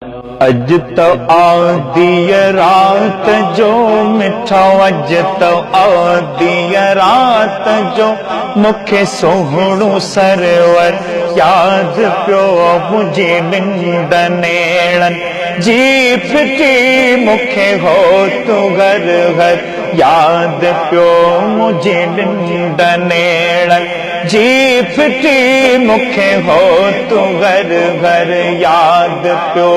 अज तो आदि रात जो मिठो, अज तो आदि रात जो मुखे सोहणो सरवर याद पियो मुझे निंड नेड़न जी फिटी मुखे हो तू घर घर याद पियो मुझे निंड नेड़न जी फिटी मुखे हो तू घर घर याद पियो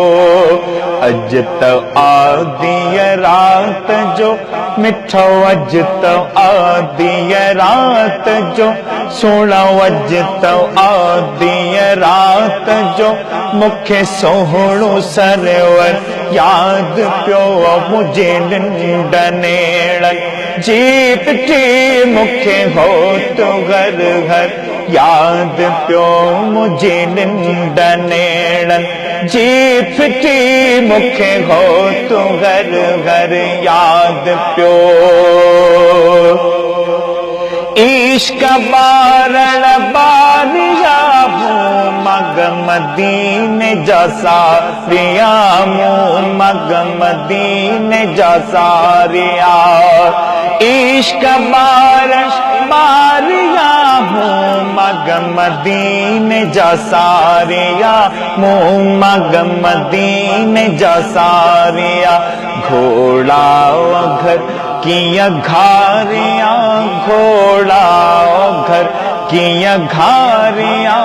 अज तो आदि रात जो मिठो, अज तो आदि रात जो सोणो, अज तो आदि रात जो मुखे सोहणो सरवर याद पियो मुझे निंड नेड़न जी फिटी मुखे हो तो घर घर याद पियो मुझे निंड नेड़न जी फिटी मुखे हो तो घर घर याद पियो इश्क बारण बारिया मग मदीने जा सारिया मग मदीने जा सारिया इश्क बारण बारिया मग मदीने जा सारिया मग मदीने जा सारिया घोड़ा घर किया घारिया घोड़ा घर किया घारिया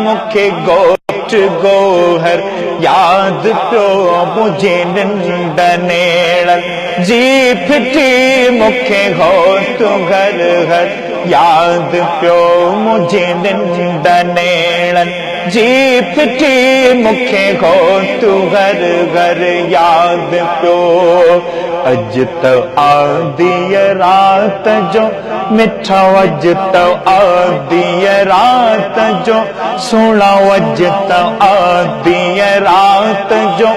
मुखे गोट गोहर याद पियो मुझे निंड नेड़न जी फिटी मुखे हो तू घर घर याद पियो मुझे निंड नेड़न जी फिटी मुखे हो तू घर घर याद पियो अज तो आदि रात जो मिठो, अज तो आदि रात जो सोणो, अज तो आदि रात जो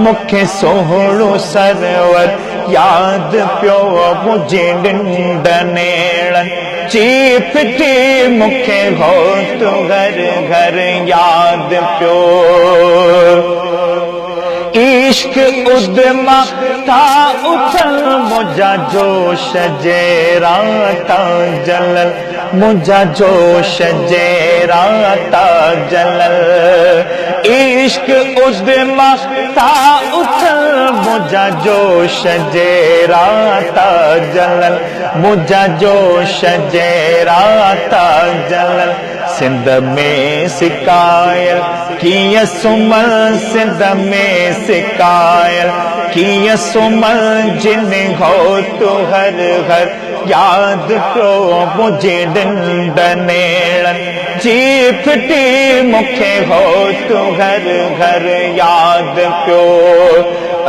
मुखे सोहणो सरवर याद पियो मुझे निंड नेड़न जी फिटी मुखे हो तो घर घर याद पियो इश्क उद्मा था उथल मुझा जोश जेरा ता जलल मुझा जोश जेरा ता जलल इश्क उद्मा था उथल मुझा जोश जेरा ता जलल मुझा जोश जेरा ता जलल सिंध में सिकायल किया सुमल सिंध में सिकायल किया सुमल जिन हो तो हर हर याद पियो मुझे निंड नेड़न जी फिटी मुखे हो तो घर घर याद पियो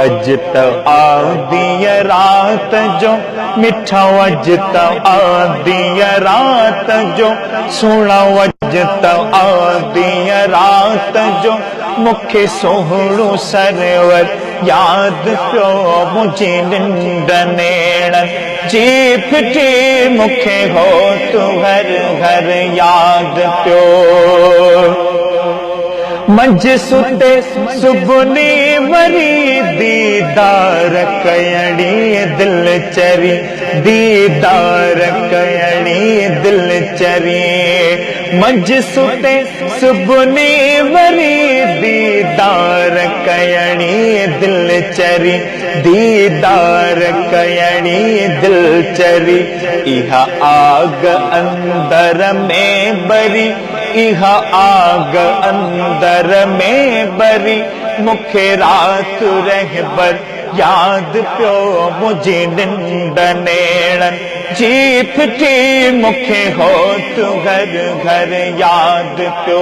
अज तो आदि रात जो मिठो, अज तो आदि रात जो सोणो, अज तो आदि रात जो मुखे सोहणो सरवर याद पियो मुझे निंड नेड़न जी फिटी मुखे हो तो घर घर याद पियो मंझ सुते सुबुनी वरी दीदार कयणी दिल चरी दीदार कयणी दिल चरी मंझ सुते सुबुनी वरी दीदार कयणी दिल चरी दीदार कयणी दिल चरी इहा आग अंदर में बरी इहा आग अंदर में बरी मुखे रात रहबर याद पियो मुझे निंड नेड़न जी फिटी मुखे हो तू घर घर याद पियो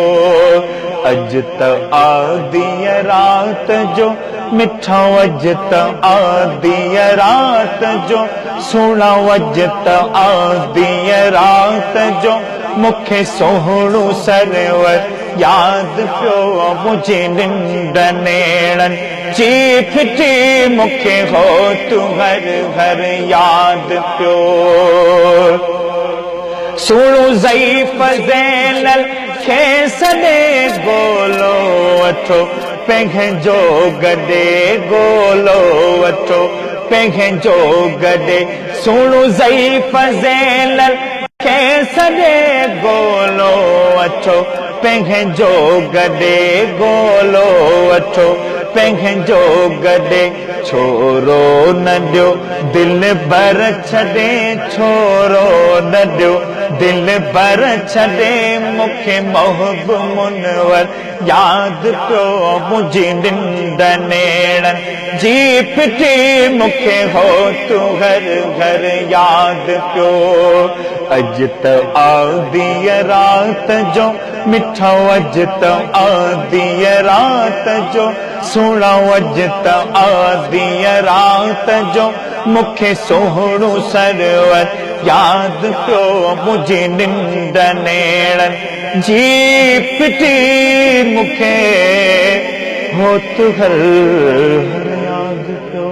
अज तो आदि रात जो मिठो, अज तो आदि रात जो सोणो, अज तो आदि रात जो मुखे सोहणो सरवर याद पियो मुझे निंड नेड़न जी फिटी मुखे हो तू घर घर याद पियो सुणो ज़ईफ़ ज़ैनल खे सॾे गोलो वठो पंहिंजो गॾे गोलो वठो पंहिंजो गॾे सुहिणो ज़ईफ़ ज़ैनल खे सॾे गोलो वठो पंहिंजो गॾे गोलो वठो पंहिंजो गॾे छोरो न ॾियो दिलि भर छॾे छोरो न ॾियो दिलि भर छॾे मूंखे मोहब मुनवर यादि पियो मुंहिंजी निंड नेड़नि जी फिटी मूंखे हो तूं घर घर यादि पियो अॼु त आदीअ राति जो मिठो अॼु त आदीअ राति जो सुहिणो अॼु त आदीअ राति जो मूंखे सुहिणो सरवर यादि पियो मुंहिंजी निंड नेड़नि जी पिटी मूंखे हो तूं घर यादि पियो